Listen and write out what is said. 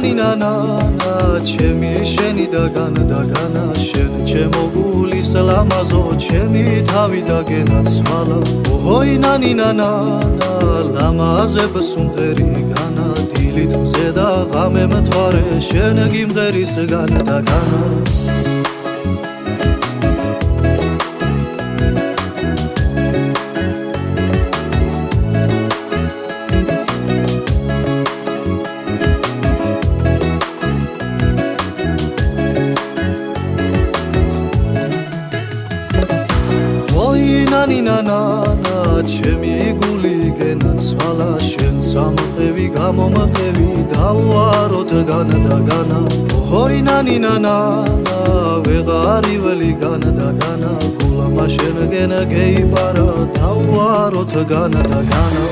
ნანა ჩემი შენი და განა შენ ჩემო გულის ლამაზო ჩემი თავი და გენაცვალა ოჰოი ნანა ლამაზებ სუნღერი განა დილით მზე და ღამე მთვარე შენ გიმღერის განა და განა ნანა ჩემი გული გენაცვალა შენ სამყევი გამომყევი დავაროთ განა და განა ოჰოი ნანა ვეღარიველი განა და განა გულამა შენ გენა გეიპარა დავაროთ განა და განა